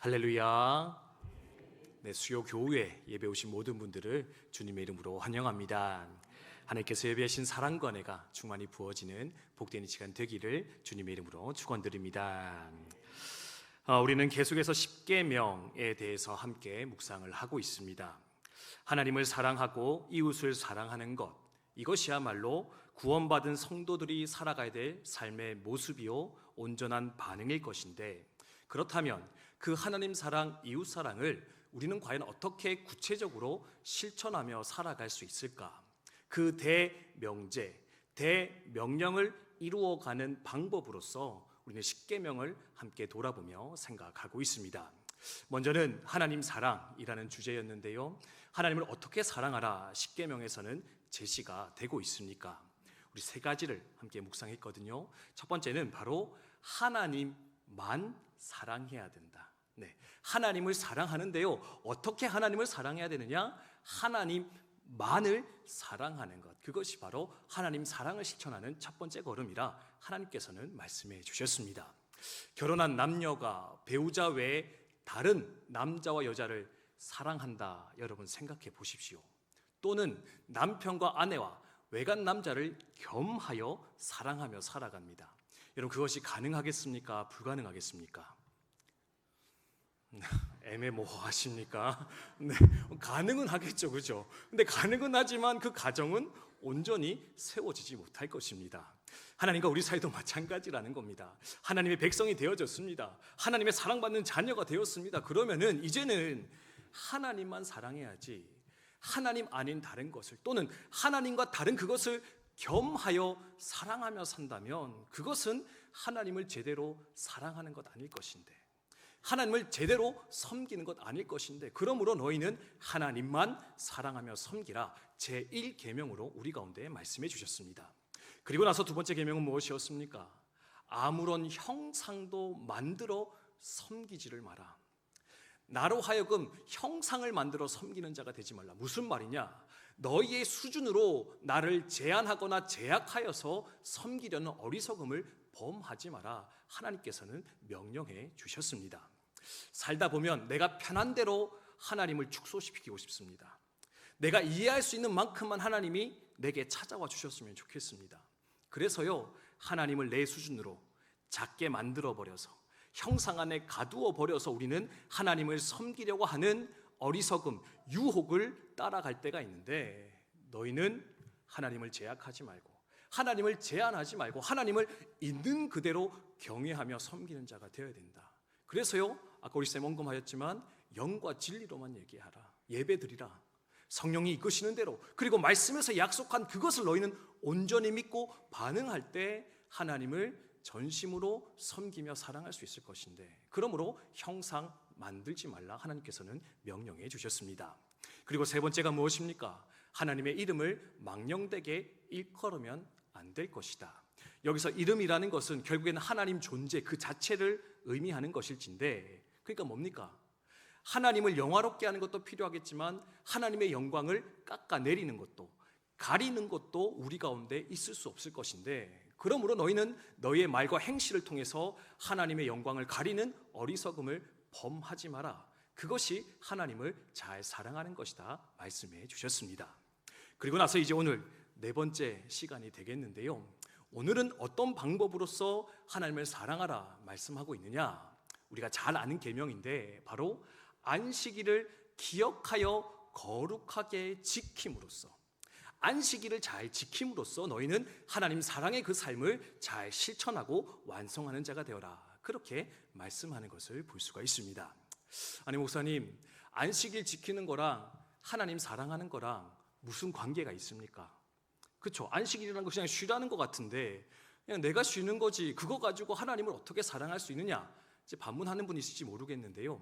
할렐루야. 네, 수요 교회 예배 오신 모든 분들을 주님의 이름으로 환영합니다. 하나님께서 예배하신 사랑과 은혜가 충만히 부어지는 복된 이 시간 되기를 주님의 이름으로 축원드립니다. 우리는 계속해서 십계명에 대해서 함께 묵상을 하고 있습니다. 하나님을 사랑하고 이웃을 사랑하는 것, 이것이야말로 구원받은 성도들이 살아가야 될 삶의 모습이요 온전한 반응일 것인데, 그렇다면 그 하나님 사랑, 이웃 사랑을 우리는 과연 어떻게 구체적으로 실천하며 살아갈 수 있을까? 그 대명제, 대명령을 이루어가는 방법으로서 우리는 십계명을 함께 돌아보며 생각하고 있습니다. 먼저는 하나님 사랑이라는 주제였는데요, 하나님을 어떻게 사랑하라 십계명에서는 제시가 되고 있습니까? 우리 세 가지를 함께 묵상했거든요. 첫 번째는 바로 하나님만 사랑해야 된다. 네, 하나님을 사랑하는데요, 어떻게 하나님을 사랑해야 되느냐? 하나님만을 사랑하는 것, 그것이 바로 하나님 사랑을 실천하는 첫 번째 걸음이라 하나님께서는 말씀해 주셨습니다. 결혼한 남녀가 배우자 외에 다른 남자와 여자를 사랑한다, 여러분 생각해 보십시오. 또는 남편과 아내와 외간 남자를 겸하여 사랑하며 살아갑니다. 여러분, 그것이 가능하겠습니까? 불가능하겠습니까? 애매모호하십니까? 네, 가능은 하겠죠, 그죠? 근데 가능은 하지만 그 가정은 온전히 세워지지 못할 것입니다. 하나님과 우리 사이도 마찬가지라는 겁니다. 하나님의 백성이 되어졌습니다. 하나님의 사랑받는 자녀가 되었습니다. 그러면은 이제는 하나님만 사랑해야지, 하나님 아닌 다른 것을, 또는 하나님과 다른 그것을 겸하여 사랑하며 산다면 그것은 하나님을 제대로 사랑하는 것 아닐 것인데, 하나님을 제대로 섬기는 것 아닐 것인데, 그러므로 너희는 하나님만 사랑하며 섬기라, 제1계명으로 우리 가운데 말씀해 주셨습니다. 그리고 나서 두 번째 계명은 무엇이었습니까? 아무런 형상도 만들어 섬기지를 마라. 나로 하여금 형상을 만들어 섬기는 자가 되지 말라. 무슨 말이냐? 너희의 수준으로 나를 제한하거나 제약하여서 섬기려는 어리석음을 범하지 마라. 하나님께서는 명령해 주셨습니다. 살다 보면 내가 편한 대로 하나님을 축소시키고 싶습니다. 내가 이해할 수 있는 만큼만 하나님이 내게 찾아와 주셨으면 좋겠습니다. 그래서요, 하나님을 내 수준으로 작게 만들어 버려서 형상 안에 가두어 버려서 우리는 하나님을 섬기려고 하는 어리석음, 유혹을 따라갈 때가 있는데, 너희는 하나님을 제약하지 말고, 하나님을 제한하지 말고 하나님을 있는 그대로 경외하며 섬기는 자가 되어야 된다. 그래서요, 아까 우리 쌤 언급하였지만 영과 진리로만 얘기하라, 예배드리라, 성령이 이끄시는 대로, 그리고 말씀에서 약속한 그것을 너희는 온전히 믿고 반응할 때 하나님을 전심으로 섬기며 사랑할 수 있을 것인데, 그러므로 형상 만들지 말라 하나님께서는 명령해 주셨습니다. 그리고 세 번째가 무엇입니까? 하나님의 이름을 망령되게 일컬으면 안 될 것이다. 여기서 이름이라는 것은 결국에는 하나님 존재 그 자체를 의미하는 것일진데, 그러니까 뭡니까? 하나님을 영화롭게 하는 것도 필요하겠지만 하나님의 영광을 깎아내리는 것도, 가리는 것도 우리 가운데 있을 수 없을 것인데, 그러므로 너희는 너희의 말과 행실을 통해서 하나님의 영광을 가리는 어리석음을 범하지 마라. 그것이 하나님을 잘 사랑하는 것이다 말씀해 주셨습니다. 그리고 나서 이제 오늘 네 번째 시간이 되겠는데요, 오늘은 어떤 방법으로서 하나님을 사랑하라 말씀하고 있느냐? 우리가 잘 아는 계명인데, 바로 안식일을 기억하여 거룩하게 지킴으로써, 안식일을 잘 지킴으로써 너희는 하나님 사랑의 그 삶을 잘 실천하고 완성하는 자가 되어라, 그렇게 말씀하는 것을 볼 수가 있습니다. 아니 목사님, 안식일 지키는 거랑 하나님 사랑하는 거랑 무슨 관계가 있습니까? 그렇죠, 안식일이라는 것이 그냥 쉬라는 것 같은데, 그냥 내가 쉬는 거지 그거 가지고 하나님을 어떻게 사랑할 수 있느냐, 이제 반문하는 분이 있을지 모르겠는데요,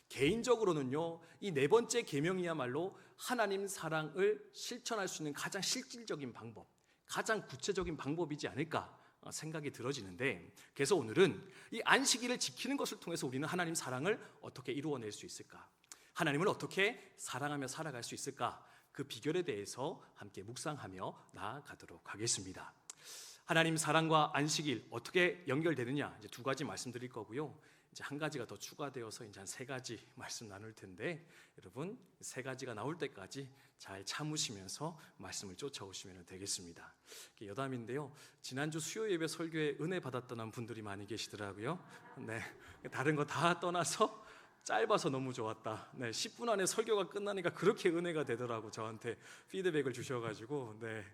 개인적으로는요, 이 네 번째 계명이야말로 하나님 사랑을 실천할 수 있는 가장 실질적인 방법, 가장 구체적인 방법이지 않을까 생각이 들어지는데, 그래서 오늘은 이 안식일을 지키는 것을 통해서 우리는 하나님 사랑을 어떻게 이루어낼 수 있을까, 하나님을 어떻게 사랑하며 살아갈 수 있을까, 그 비결에 대해서 함께 묵상하며 나아가도록 하겠습니다. 하나님 사랑과 안식일 어떻게 연결되느냐, 이제 두 가지 말씀드릴 거고요. 이제 한 가지가 더 추가되어서 이제 한 3가지 말씀 나눌 텐데, 여러분 3가지가 나올 때까지 잘 참으시면서 말씀을 쫓아오시면 되겠습니다. 여담인데요, 지난주 수요 예배 설교에 은혜 받았던 분들이 많이 계시더라고요. 네, 다른 거 다 떠나서 짧아서 너무 좋았다. 네, 10분 안에 설교가 끝나니까 그렇게 은혜가 되더라고. 저한테 피드백을 주셔가지고, 네,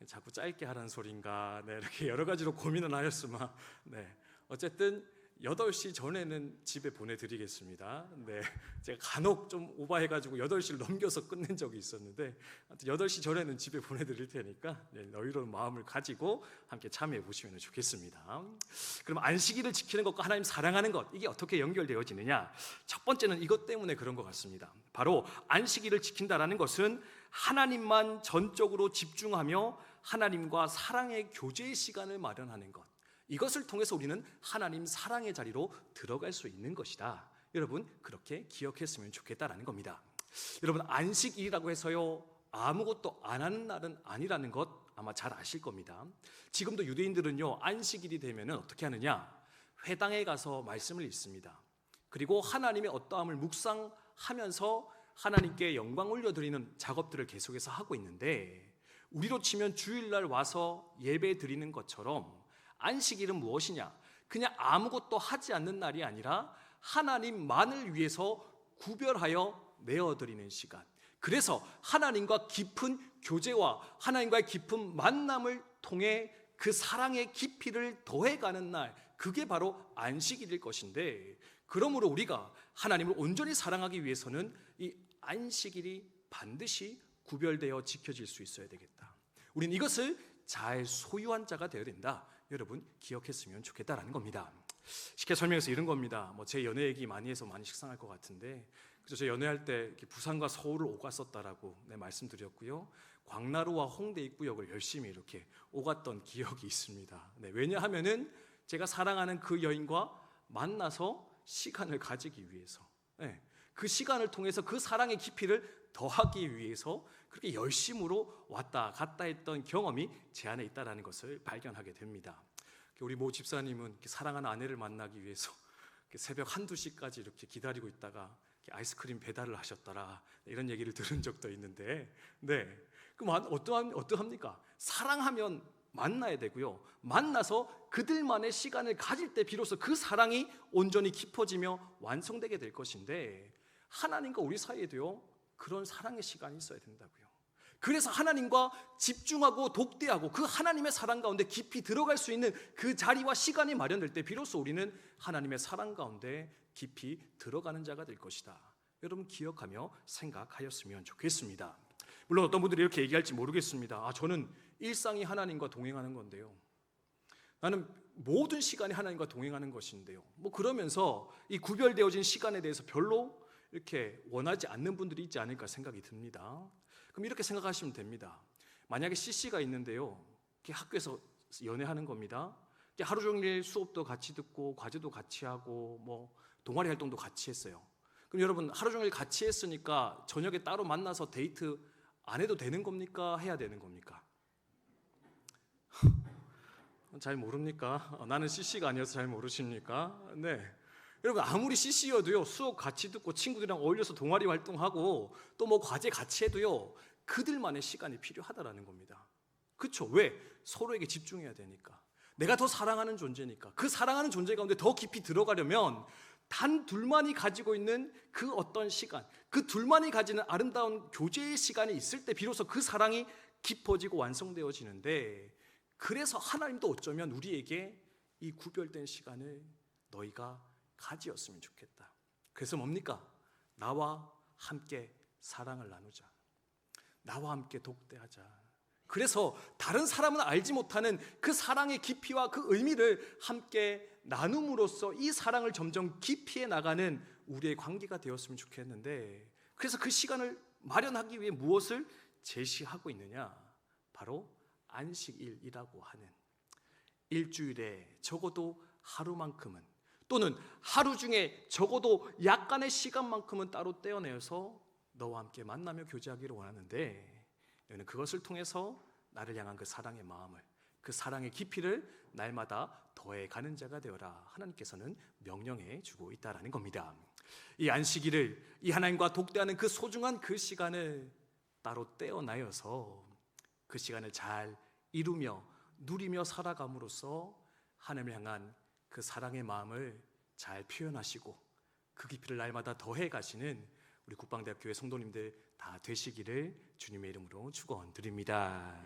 자꾸 짧게 하라는 소린가, 네, 이렇게 여러 가지로 고민을 하였으나, 네, 어쨌든 8시 전에는 집에 보내드리겠습니다. 네, 제가 간혹 좀 오버해가지고 8시를 넘겨서 끝낸 적이 있었는데, 8시 전에는 집에 보내드릴 테니까 너희로운 마음을 가지고 함께 참여해 보시면 좋겠습니다. 그럼 안식일을 지키는 것과 하나님 사랑하는 것, 이게 어떻게 연결되어지느냐? 첫 번째는 이것 때문에 그런 것 같습니다. 바로 안식일을 지킨다라는 것은 하나님만 전적으로 집중하며 하나님과 사랑의 교제의 시간을 마련하는 것, 이것을 통해서 우리는 하나님 사랑의 자리로 들어갈 수 있는 것이다. 여러분, 그렇게 기억했으면 좋겠다라는 겁니다. 여러분, 안식일이라고 해서요 아무것도 안 하는 날은 아니라는 것 아마 잘 아실 겁니다. 지금도 유대인들은요 안식일이 되면 어떻게 하느냐? 회당에 가서 말씀을 읽습니다. 그리고 하나님의 어떠함을 묵상하면서 하나님께 영광 올려드리는 작업들을 계속해서 하고 있는데, 우리로 치면 주일날 와서 예배 드리는 것처럼 안식일은 무엇이냐? 그냥 아무것도 하지 않는 날이 아니라 하나님만을 위해서 구별하여 내어드리는 시간. 그래서 하나님과 깊은 교제와 하나님과의 깊은 만남을 통해 그 사랑의 깊이를 더해가는 날, 그게 바로 안식일일 것인데, 그러므로 우리가 하나님을 온전히 사랑하기 위해서는 이 안식일이 반드시 구별되어 지켜질 수 있어야 되겠다. 우리는 이것을 잘 소유한 자가 되어야 된다. 여러분 기억했으면 좋겠다라는 겁니다. 쉽게 설명해서 이런 겁니다. 제 연애 얘기 많이 해서 많이 식상할 것 같은데, 그래서 저 연애할 때 부산과 서울을 오갔었다라고 말씀드렸고요. 광나루와 홍대 입구역을 열심히 이렇게 오갔던 기억이 있습니다. 왜냐하면은 제가 사랑하는 그 여인과 만나서 시간을 가지기 위해서, 그 시간을 통해서 그 사랑의 깊이를 더하기 위해서 그렇게 열심으로 왔다 갔다 했던 경험이 제 안에 있다는 것을 발견하게 됩니다. 우리 모 집사님은 사랑하는 아내를 만나기 위해서 새벽 1-2시까지 이렇게 기다리고 있다가 아이스크림 배달을 하셨더라, 이런 얘기를 들은 적도 있는데, 그럼 어떠합니까? 사랑하면 만나야 되고요, 만나서 그들만의 시간을 가질 때 비로소 그 사랑이 온전히 깊어지며 완성되게 될 것인데, 하나님과 우리 사이에도요 그런 사랑의 시간이 있어야 된다고요. 그래서 하나님과 집중하고 독대하고 그 하나님의 사랑 가운데 깊이 들어갈 수 있는 그 자리와 시간이 마련될 때 비로소 우리는 하나님의 사랑 가운데 깊이 들어가는 자가 될 것이다. 여러분 기억하며 생각하였으면 좋겠습니다. 물론 어떤 분들이 이렇게 얘기할지 모르겠습니다. 저는 일상이 하나님과 동행하는 건데요, 나는 모든 시간이 하나님과 동행하는 것인데요, 그러면서 이 구별되어진 시간에 대해서 별로 이렇게 원하지 않는 분들이 있지 않을까 생각이 듭니다. 그럼 이렇게 생각하시면 됩니다. 만약에 CC가 있는데요, 학교에서 연애하는 겁니다. 하루 종일 수업도 같이 듣고 과제도 같이 하고 동아리 활동도 같이 했어요. 그럼 여러분 하루 종일 같이 했으니까 저녁에 따로 만나서 데이트 안 해도 되는 겁니까? 해야 되는 겁니까? 잘 모릅니까? 나는 CC가 아니어서 잘 모르십니까? 여러분 아무리 CC여도요 수업 같이 듣고 친구들이랑 어울려서 동아리 활동하고 또 과제 같이 해도요 그들만의 시간이 필요하다라는 겁니다. 그렇죠? 왜? 서로에게 집중해야 되니까. 내가 더 사랑하는 존재니까. 그 사랑하는 존재 가운데 더 깊이 들어가려면 단 둘만이 가지고 있는 그 어떤 시간, 그 둘만이 가지는 아름다운 교제의 시간이 있을 때 비로소 그 사랑이 깊어지고 완성되어지는데, 그래서 하나님도 어쩌면 우리에게 이 구별된 시간을 너희가 가지었으면 좋겠다. 그래서 뭡니까? 나와 함께 사랑을 나누자. 나와 함께 독대하자. 그래서 다른 사람은 알지 못하는 그 사랑의 깊이와 그 의미를 함께 나눔으로써 이 사랑을 점점 깊이해 나가는 우리의 관계가 되었으면 좋겠는데, 그래서 그 시간을 마련하기 위해 무엇을 제시하고 있느냐? 바로 안식일이라고 하는, 일주일에 적어도 하루만큼은, 또는 하루 중에 적어도 약간의 시간만큼은 따로 떼어내서 너와 함께 만나며 교제하기를 원하는데, 너는 그것을 통해서 나를 향한 그 사랑의 마음을, 그 사랑의 깊이를 날마다 더해 가는 자가 되어라. 하나님께서는 명령해 주고 있다라는 겁니다. 이 안식일을, 이 하나님과 독대하는 그 소중한 그 시간을 따로 떼어나여서 그 시간을 잘 이루며 누리며 살아감으로써 하나님을 향한 그 사랑의 마음을 잘 표현하시고 그 깊이를 날마다 더해 가시는 우리 국방대학 교회 성도님들 다 되시기를 주님의 이름으로 축원드립니다.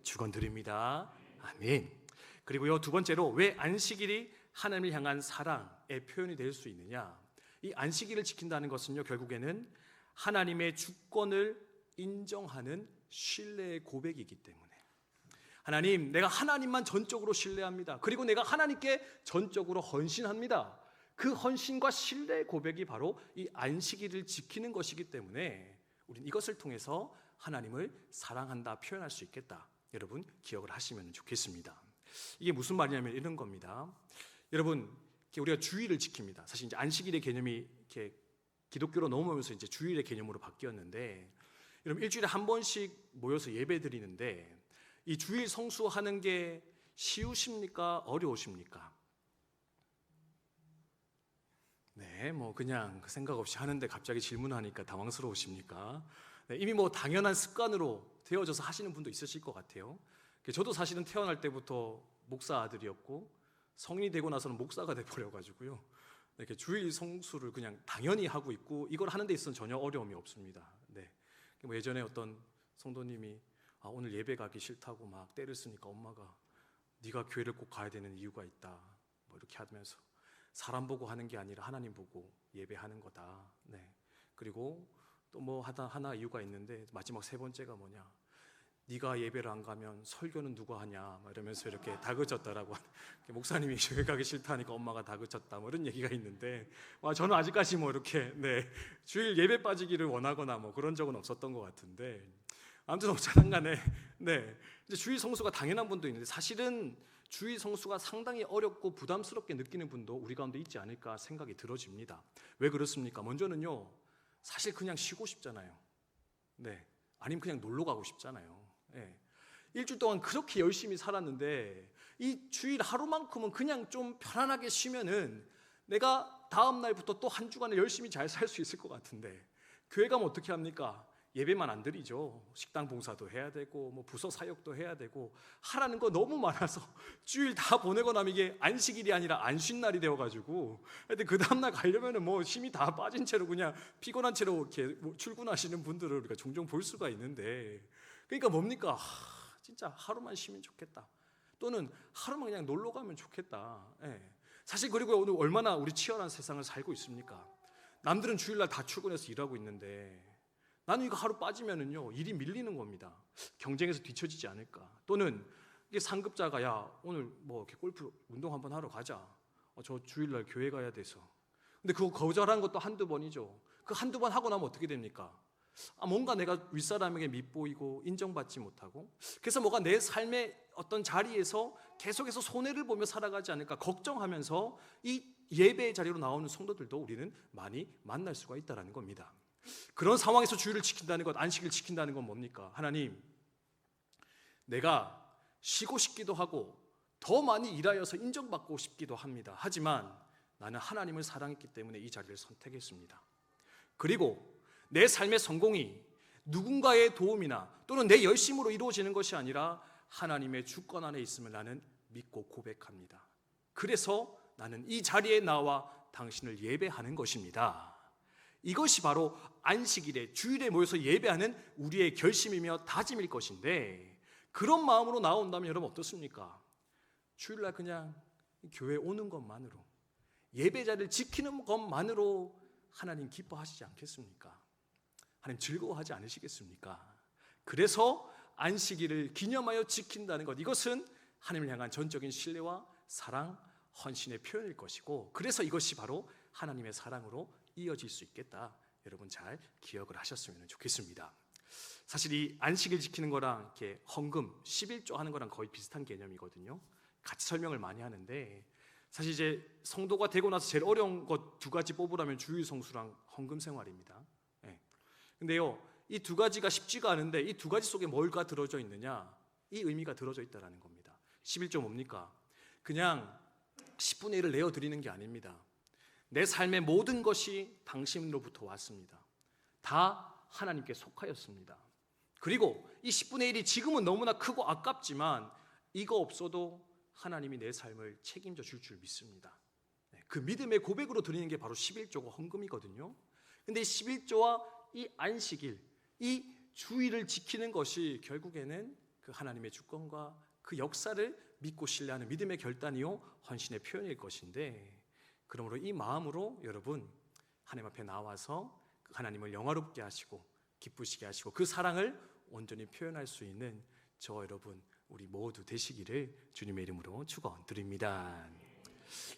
축원드립니다. 아멘. 그리고요, 두 번째로 왜 안식일이 하나님을 향한 사랑의 표현이 될 수 있느냐? 이 안식일을 지킨다는 것은요, 결국에는 하나님의 주권을 인정하는 신뢰의 고백이기 때문에, 하나님, 내가 하나님만 전적으로 신뢰합니다. 그리고 내가 하나님께 전적으로 헌신합니다. 그 헌신과 신뢰의 고백이 바로 이 안식일을 지키는 것이기 때문에 우리는 이것을 통해서 하나님을 사랑한다 표현할 수 있겠다. 여러분 기억을 하시면 좋겠습니다. 이게 무슨 말이냐면 이런 겁니다. 여러분, 우리가 주일을 지킵니다. 사실 이제 안식일의 개념이 이렇게 기독교로 넘어오면서 이제 주일의 개념으로 바뀌었는데, 여러분 일주일에 한 번씩 모여서 예배 드리는데 이 주일 성수하는 게 쉬우십니까? 어려우십니까? 네, 뭐 그냥 생각 없이 하는데 갑자기 질문하니까 당황스러우십니까? 네, 이미 뭐 당연한 습관으로 되어져서 하시는 분도 있으실 것 같아요. 저도 사실은 태어날 때부터 목사 아들이었고 성인이 되고 나서는 목사가 돼버려가지고요, 이렇게 주일 성수를 그냥 당연히 하고 있고 이걸 하는 데 있어서는 전혀 어려움이 없습니다. 네, 뭐 예전에 어떤 성도님이 오늘 예배 가기 싫다고 막 때를 쓰니까 엄마가 네가 교회를 꼭 가야 되는 이유가 있다, 뭐 이렇게 하면서 사람 보고 하는 게 아니라 하나님 보고 예배하는 거다. 네, 그리고 또 뭐 하나 이유가 있는데 마지막 세 번째가 뭐냐, 네가 예배를 안 가면 설교는 누가 하냐, 막 이러면서 이렇게 다그쳤다라고. 목사님이 교회 가기 싫다니까 엄마가 다그쳤다, 뭐 이런 얘기가 있는데, 저는 아직까지 뭐 이렇게 주일 예배 빠지기를 원하거나 뭐 그런 적은 없었던 것 같은데, 아무튼 어쨌든 간에 이제 주일 성수가 당연한 분도 있는데 사실은 주일 성수가 상당히 어렵고 부담스럽게 느끼는 분도 우리 가운데 있지 않을까 생각이 들어집니다. 왜 그렇습니까? 먼저는요, 사실 그냥 쉬고 싶잖아요. 네, 아니면 그냥 놀러 가고 싶잖아요. 네. 일주일 동안 그렇게 열심히 살았는데 이 주일 하루만큼은 그냥 좀 편안하게 쉬면은 내가 다음 날부터 또 한 주간을 열심히 잘 살 수 있을 것 같은데, 교회 가면 어떻게 합니까? 예배만 안 드리죠. 식당 봉사도 해야 되고 뭐 부서 사역도 해야 되고 하라는 거 너무 많아서 주일 다 보내고 나면 이게 안식일이 아니라 안쉰날이 되어가지고, 근데 그 다음날 가려면은 뭐 힘이 다 빠진 채로 그냥 피곤한 채로 이렇게 뭐 출근하시는 분들을 우리가 종종 볼 수가 있는데, 그러니까 뭡니까? 진짜 하루만 쉬면 좋겠다, 또는 하루만 그냥 놀러 가면 좋겠다. 예. 사실 그리고 오늘 얼마나 우리 치열한 세상을 살고 있습니까? 남들은 주일날 다 출근해서 일하고 있는데 나는 이거 하루 빠지면은요 일이 밀리는 겁니다. 경쟁에서 뒤처지지 않을까. 또는 이게 상급자가 야 오늘 뭐 이렇게 골프 운동 한번 하러 가자. 저 주일날 교회 가야 돼서. 근데 그거 거절한 것도 한두 번이죠. 그 한두 번 하고 나면 어떻게 됩니까? 뭔가 내가 윗사람에게 밉보이고 인정받지 못하고, 그래서 뭐가 내 삶의 어떤 자리에서 계속해서 손해를 보며 살아가지 않을까 걱정하면서 이 예배의 자리로 나오는 성도들도 우리는 많이 만날 수가 있다는 겁니다. 그런 상황에서 주일을 지킨다는 것, 안식을 지킨다는 건 뭡니까? 하나님, 내가 쉬고 싶기도 하고 더 많이 일하여서 인정받고 싶기도 합니다. 하지만 나는 하나님을 사랑했기 때문에 이 자리를 선택했습니다. 그리고 내 삶의 성공이 누군가의 도움이나 또는 내 열심으로 이루어지는 것이 아니라 하나님의 주권 안에 있음을 나는 믿고 고백합니다. 그래서 나는 이 자리에 나와 당신을 예배하는 것입니다. 이것이 바로 안식일에 주일에 모여서 예배하는 우리의 결심이며 다짐일 것인데, 그런 마음으로 나온다면 여러분 어떻습니까? 주일날 그냥 교회 오는 것만으로, 예배 자리를 지키는 것만으로 하나님 기뻐하시지 않겠습니까? 하나님 즐거워하지 않으시겠습니까? 그래서 안식일을 기념하여 지킨다는 것, 이것은 하나님을 향한 전적인 신뢰와 사랑, 헌신의 표현일 것이고, 그래서 이것이 바로 하나님의 사랑으로 이어질 수 있겠다. 여러분 잘 기억을 하셨으면 좋겠습니다. 사실 이 안식일 지키는 거랑 이렇게 헌금, 11조 하는 거랑 거의 비슷한 개념이거든요. 같이 설명을 많이 하는데, 사실 이제 성도가 되고 나서 제일 어려운 것 두 가지 뽑으라면 주일 성수랑 헌금 생활입니다. 근데요, 이 두 가지가 쉽지가 않은데 이 두 가지 속에 뭘가 들어져 있느냐? 이 의미가 들어져 있다는 겁니다. 11조 뭡니까? 그냥 10분의 1을 내어드리는 게 아닙니다. 내 삶의 모든 것이 당신으로부터 왔습니다. 다 하나님께 속하였습니다. 그리고 이 10분의 1이 지금은 너무나 크고 아깝지만 이거 없어도 하나님이 내 삶을 책임져 줄 줄 믿습니다. 그 믿음의 고백으로 드리는 게 바로 11조가 헌금이거든요. 근데 이 11조와 이 안식일, 이 주의를 지키는 것이 결국에는 그 하나님의 주권과 그 역사를 믿고 신뢰하는 믿음의 결단이요 헌신의 표현일 것인데, 그러므로 이 마음으로 여러분 하나님 앞에 나와서 그 하나님을 영화롭게 하시고 기쁘시게 하시고 그 사랑을 온전히 표현할 수 있는 저와 여러분 우리 모두 되시기를 주님의 이름으로 축원드립니다.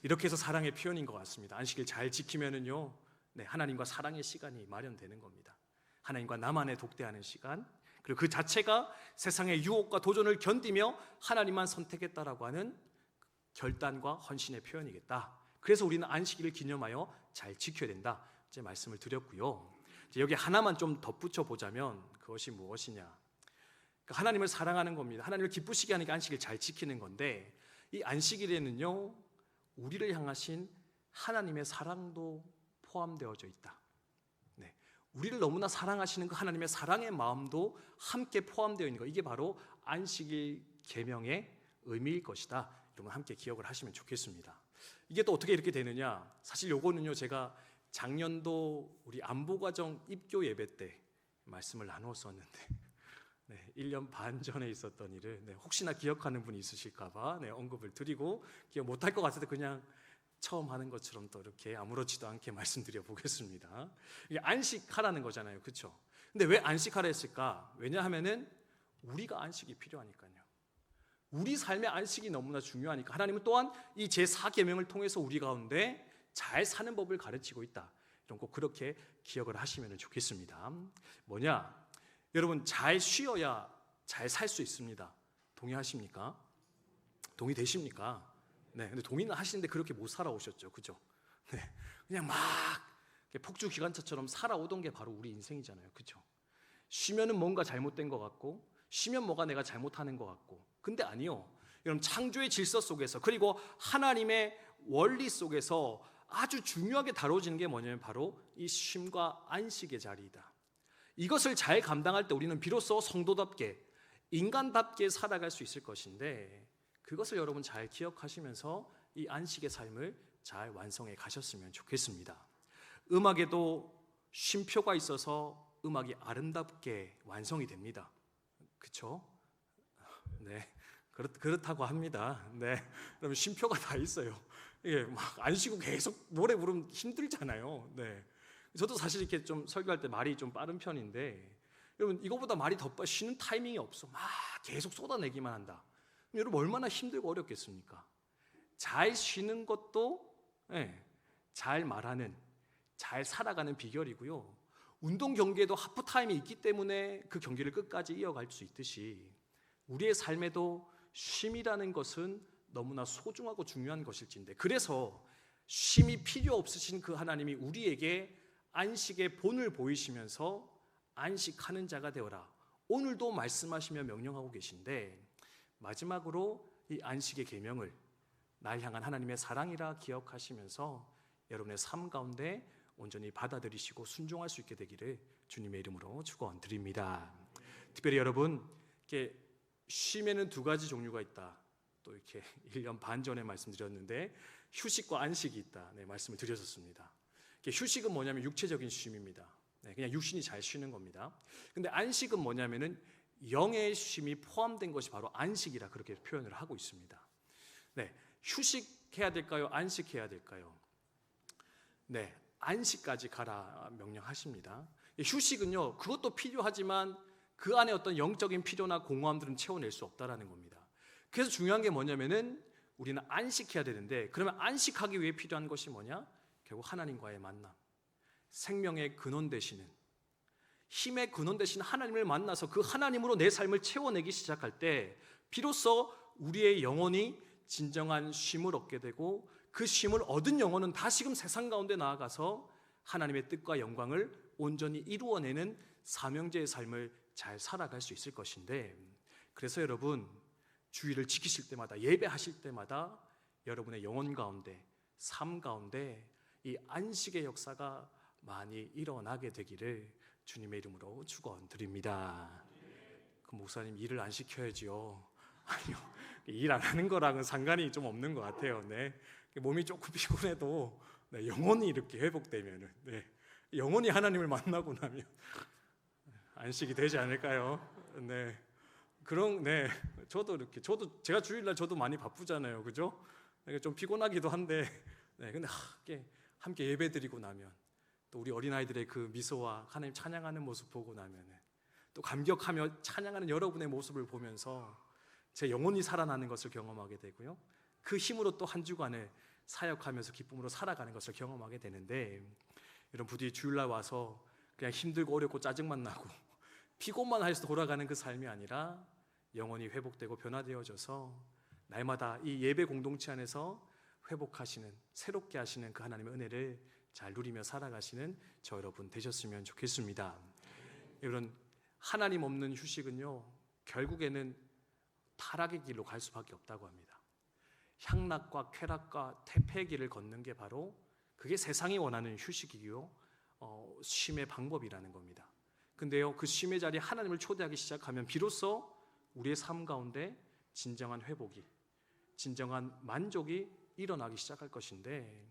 이렇게 해서 사랑의 표현인 것 같습니다. 안식일 잘 지키면은요, 하나님과 사랑의 시간이 마련되는 겁니다. 하나님과 나만의 독대하는 시간, 그리고 그 자체가 세상의 유혹과 도전을 견디며 하나님만 선택했다라고 하는 결단과 헌신의 표현이겠다. 그래서 우리는 안식일을 기념하여 잘 지켜야 된다, 제 말씀을 드렸고요. 여기 하나만 좀 덧붙여 보자면 그것이 무엇이냐, 하나님을 사랑하는 겁니다. 하나님을 기쁘시게 하는 게 안식일 잘 지키는 건데, 이 안식일에는요 우리를 향하신 하나님의 사랑도 포함되어져 있다. 우리를 너무나 사랑하시는 그 하나님의 사랑의 마음도 함께 포함되어 있는 것, 이게 바로 안식일 계명의 의미일 것이다. 여러분 함께 기억을 하시면 좋겠습니다. 이게 또 어떻게 이렇게 되느냐, 사실 요거는요 제가 작년도 우리 안보과정 입교 예배 때 말씀을 나누었었는데 1년 반 전에 있었던 일을 혹시나 기억하는 분이 있으실까봐 언급을 드리고, 기억 못할 것 같아도 그냥 처음 하는 것처럼 또 이렇게 아무렇지도 않게 말씀드려 보겠습니다. 이게 안식하라는 거잖아요, 그렇죠? 근데 왜 안식하라 했을까? 왜냐하면은 우리가 안식이 필요하니까요. 우리 삶의 안식이 너무나 중요하니까 하나님은 또한 이 제4계명을 통해서 우리 가운데 잘 사는 법을 가르치고 있다. 이런 꼭 그렇게 기억을 하시면 좋겠습니다. 뭐냐? 여러분 잘 쉬어야 잘 살 수 있습니다. 동의하십니까? 동의되십니까? 근데 동의는 하시는데 그렇게 못 살아오셨죠, 그죠? 그냥 막 폭주 기관차처럼 살아오던 게 바로 우리 인생이잖아요, 그죠? 쉬면은 뭔가 잘못된 것 같고, 쉬면 뭐가 내가 잘못하는 것 같고, 근데 아니요. 여러분 창조의 질서 속에서 그리고 하나님의 원리 속에서 아주 중요하게 다뤄지는 게 뭐냐면 바로 이 쉼과 안식의 자리이다. 이것을 잘 감당할 때 우리는 비로소 성도답게 인간답게 살아갈 수 있을 것인데, 그것을 여러분 잘 기억하시면서 이 안식의 삶을 잘 완성해 가셨으면 좋겠습니다. 음악에도 쉼표가 있어서 음악이 아름답게 완성이 됩니다. 그렇죠? 그렇다고 합니다. 그러면 쉼표가 다 있어요. 이게 막 안 쉬고 계속 노래 부르면 힘들잖아요. 저도 사실 이렇게 좀 설교할 때 말이 좀 빠른 편인데, 여러분 이거보다 말이 더 빨리 쉬는 타이밍이 없어. 막 계속 쏟아내기만 한다. 여러분 얼마나 힘들고 어렵겠습니까? 잘 쉬는 것도 잘 말하는, 잘 살아가는 비결이고요. 운동 경기에도 하프타임이 있기 때문에 그 경기를 끝까지 이어갈 수 있듯이 우리의 삶에도 쉼이라는 것은 너무나 소중하고 중요한 것일진데, 그래서 쉼이 필요 없으신 그 하나님이 우리에게 안식의 본을 보이시면서 안식하는 자가 되어라, 오늘도 말씀하시며 명령하고 계신데, 마지막으로 이 안식의 계명을 날 향한 하나님의 사랑이라 기억하시면서 여러분의 삶 가운데 온전히 받아들이시고 순종할 수 있게 되기를 주님의 이름으로 축원드립니다. 특별히 여러분, 이렇게 쉼에는 두 가지 종류가 있다. 또 이렇게 1년 반 전에 말씀드렸는데 휴식과 안식이 있다. 말씀을 드렸었습니다. 휴식은 뭐냐면 육체적인 쉼입니다. 그냥 육신이 잘 쉬는 겁니다. 근데 안식은 뭐냐면은 영의 쉼이 포함된 것이 바로 안식이라 그렇게 표현을 하고 있습니다. 휴식해야 될까요? 안식해야 될까요? 안식까지 가라 명령하십니다. 휴식은요, 그것도 필요하지만 그 안에 어떤 영적인 필요나 공허함들은 채워낼 수 없다라는 겁니다. 그래서 중요한 게 뭐냐면은 우리는 안식해야 되는데, 그러면 안식하기 위해 필요한 것이 뭐냐? 결국 하나님과의 만남, 생명의 근원 되시는, 힘의 근원 되신 하나님을 만나서 그 하나님으로 내 삶을 채워내기 시작할 때 비로소 우리의 영혼이 진정한 쉼을 얻게 되고, 그 쉼을 얻은 영혼은 다시금 세상 가운데 나아가서 하나님의 뜻과 영광을 온전히 이루어내는 사명제의 삶을 잘 살아갈 수 있을 것인데, 그래서 여러분 주일을 지키실 때마다, 예배하실 때마다 여러분의 영혼 가운데, 삶 가운데 이 안식의 역사가 많이 일어나게 되기를 주님의 이름으로 축원드립니다. 그 목사님 일을 안 시켜야지요. 아니요, 일 안 하는 거랑은 상관이 좀 없는 것 같아요. 네, 몸이 조금 피곤해도 네, 영혼이 이렇게 회복되면은, 네, 영혼이 하나님을 만나고 나면 안식이 되지 않을까요? 네, 네, 저도 제가 주일날 저도 많이 바쁘잖아요, 그죠? 좀 피곤하기도 한데, 네, 근데 함께 예배드리고 나면 또 우리 어린아이들의 그 미소와 하나님 찬양하는 모습 보고 나면은 또 감격하며 찬양하는 여러분의 모습을 보면서 제 영혼이 살아나는 것을 경험하게 되고요, 그 힘으로 또 한 주간을 사역하면서 기쁨으로 살아가는 것을 경험하게 되는데, 여러분 부디 주일날 와서 그냥 힘들고 어렵고 짜증만 나고 피곤만 해서 돌아가는 그 삶이 아니라 영혼이 회복되고 변화되어져서 날마다 이 예배 공동체 안에서 회복하시는, 새롭게 하시는 그 하나님의 은혜를 잘 누리며 살아가시는 저 여러분 되셨으면 좋겠습니다. 여러분, 하나님 없는 휴식은요, 결국에는 타락의 길로 갈 수밖에 없다고 합니다. 향락과 쾌락과 퇴폐의 길을 걷는 게 바로 그게 세상이 원하는 휴식이고요, 쉼의 방법이라는 겁니다. 근데요, 그 쉼의 자리에 하나님을 초대하기 시작하면 비로소 우리의 삶 가운데 진정한 회복이, 진정한 만족이 일어나기 시작할 것인데,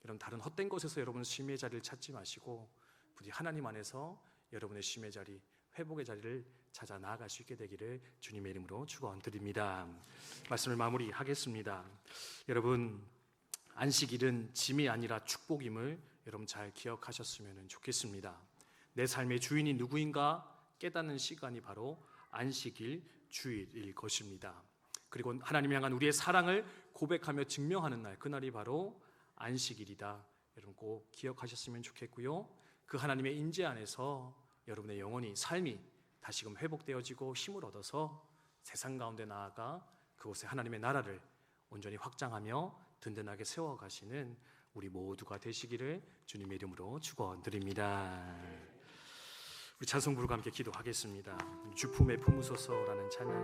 여러분 다른 헛된 곳에서 여러분 쉼의 자리를 찾지 마시고 부디 하나님 안에서 여러분의 쉼의 자리, 회복의 자리를 찾아 나아갈 수 있게 되기를 주님의 이름으로 축원드립니다. 말씀을 마무리하겠습니다. 여러분, 안식일은 짐이 아니라 축복임을 여러분 잘 기억하셨으면 좋겠습니다. 내 삶의 주인이 누구인가 깨닫는 시간이 바로 안식일 주일일 것입니다. 그리고 하나님 향한 우리의 사랑을 고백하며 증명하는 날, 그날이 바로 안식일이다. 여러분 꼭 기억하셨으면 좋겠고요, 그 하나님의 인재 안에서 여러분의 영혼이, 삶이 다시금 회복되어지고 힘을 얻어서 세상 가운데 나아가 그곳에 하나님의 나라를 온전히 확장하며 든든하게 세워가시는 우리 모두가 되시기를 주님의 이름으로 축원드립니다. 우리 찬송 부르고 함께 기도하겠습니다. 주품에 품으소서라는 찬양